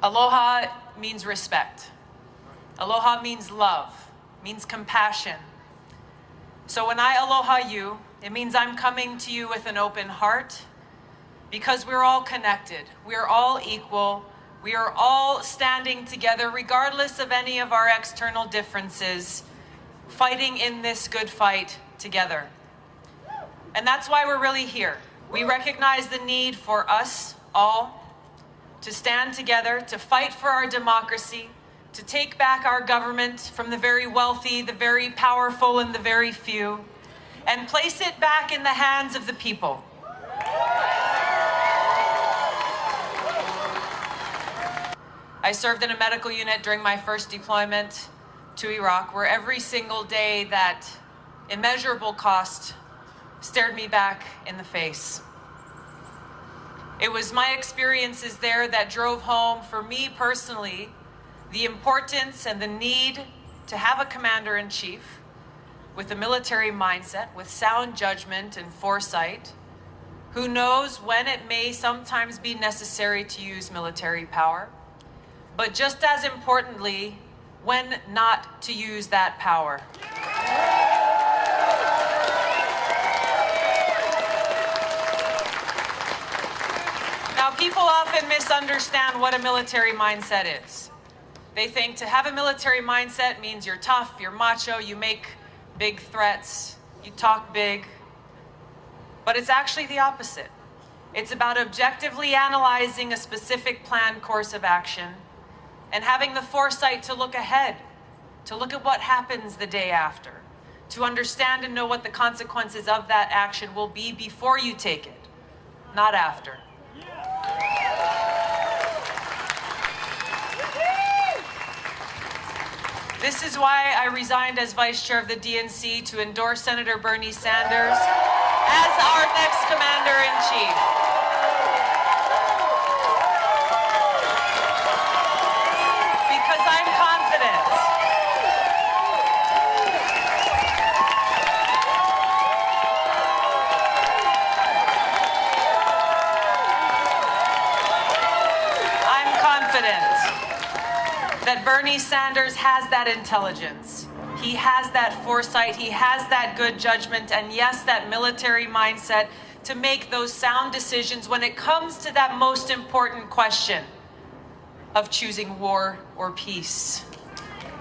Aloha means respect. Aloha means love, means compassion. So when I aloha you, it means I'm coming to you with an open heart, because we're all connected, we're all equal, we are all standing together regardless of any of our external differences, fighting in this good fight together. And that's why we're really here. We recognize the need for us all to stand together, to fight for our democracy, to take back our government from the very wealthy, the very powerful, and the very few, and place it back in the hands of the people. I served in a medical unit during my first deployment to Iraq, where every single day that immeasurable cost stared me back in the face. It was my experiences there that drove home, for me personally, the importance and the need to have a commander-in-chief with a military mindset, with sound judgment and foresight, who knows when it may sometimes be necessary to use military power, but just as importantly, when not to use that power. Now, people often misunderstand what a military mindset is. They think to have a military mindset means you're tough, you're macho, you make big threats, you talk big. But it's actually the opposite. It's about objectively analyzing a specific planned course of action and having the foresight to look ahead, to look at what happens the day after, to understand and know what the consequences of that action will be before you take it, not after. This is why I resigned as vice chair of the DNC to endorse Senator Bernie Sanders as our next commander-in-chief. Because I'm confident. I'm confident that Bernie Sanders has that intelligence. He has that foresight, he has that good judgment, and yes, that military mindset to make those sound decisions when it comes to that most important question of choosing war or peace.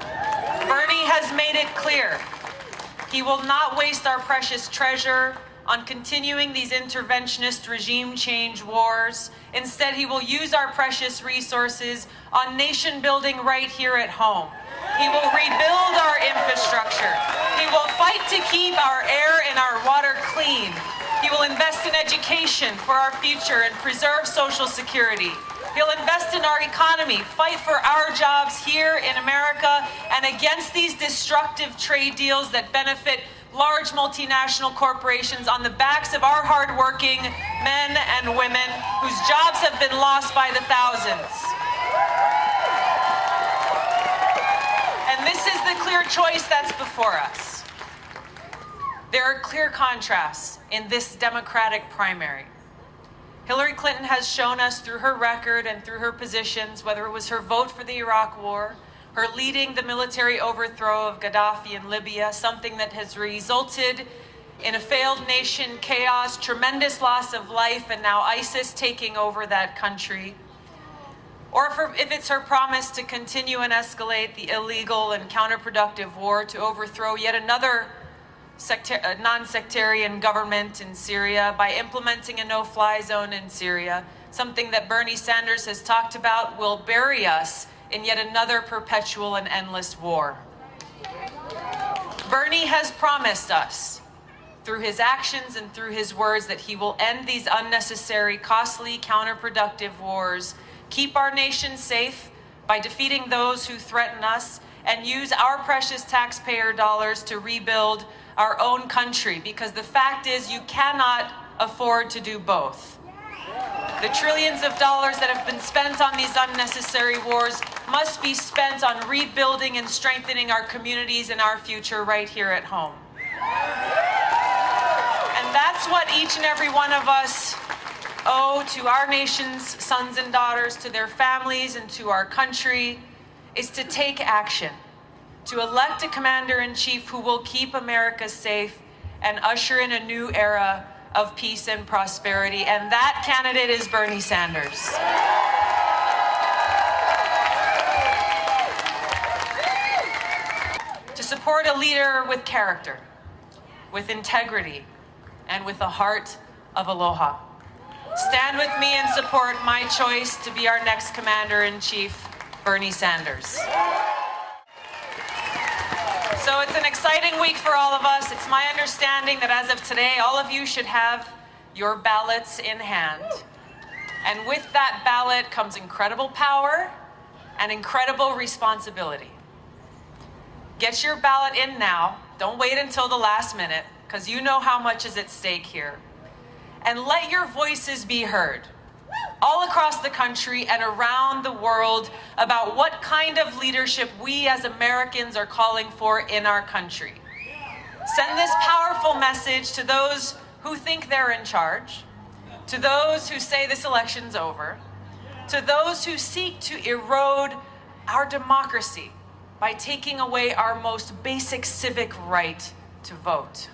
Bernie has made it clear he will not waste our precious treasure on continuing these interventionist regime change wars. Instead, he will use our precious resources on nation building right here at home. He will rebuild our infrastructure. He will fight to keep our air and our water clean. He will invest in education for our future and preserve Social Security. He'll invest in our economy, fight for our jobs here in America, and against these destructive trade deals that benefit large multinational corporations on the backs of our hardworking men and women whose jobs have been lost by the thousands. And this is the clear choice that's before us. There are clear contrasts in this Democratic primary. Hillary Clinton has shown us through her record and through her positions, whether it was her vote for the Iraq War, her leading the military overthrow of Gaddafi in Libya, something that has resulted in a failed nation, chaos, tremendous loss of life, and now ISIS taking over that country. Or if it's her promise to continue and escalate the illegal and counterproductive war to overthrow yet another non-sectarian government in Syria by implementing a no-fly zone in Syria, something that Bernie Sanders has talked about will bury us in yet another perpetual and endless war. Bernie has promised us, through his actions and through his words, that he will end these unnecessary, costly, counterproductive wars, keep our nation safe by defeating those who threaten us, and use our precious taxpayer dollars to rebuild our own country, because the fact is you cannot afford to do both. The trillions of dollars that have been spent on these unnecessary wars must be spent on rebuilding and strengthening our communities and our future right here at home. And that's what each and every one of us owe to our nation's sons and daughters, to their families, and to our country is to take action, to elect a commander-in-chief who will keep America safe and usher in a new era of peace and prosperity. And that candidate is Bernie Sanders. To support a leader with character, with integrity, and with a heart of aloha. Stand with me and support my choice to be our next commander-in-chief, Bernie Sanders. So it's an exciting week for all of us. It's my understanding that as of today, all of you should have your ballots in hand. And with that ballot comes incredible power and incredible responsibility. Get your ballot in now. Don't wait until the last minute, because you know how much is at stake here. And let your voices be heard all across the country and around the world about what kind of leadership we as Americans are calling for in our country. Send this powerful message to those who think they're in charge, to those who say this election's over, to those who seek to erode our democracy by taking away our most basic civic right to vote.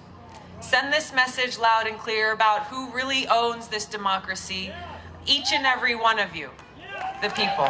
Send this message loud and clear about who really owns this democracy, each and every one of you, the people.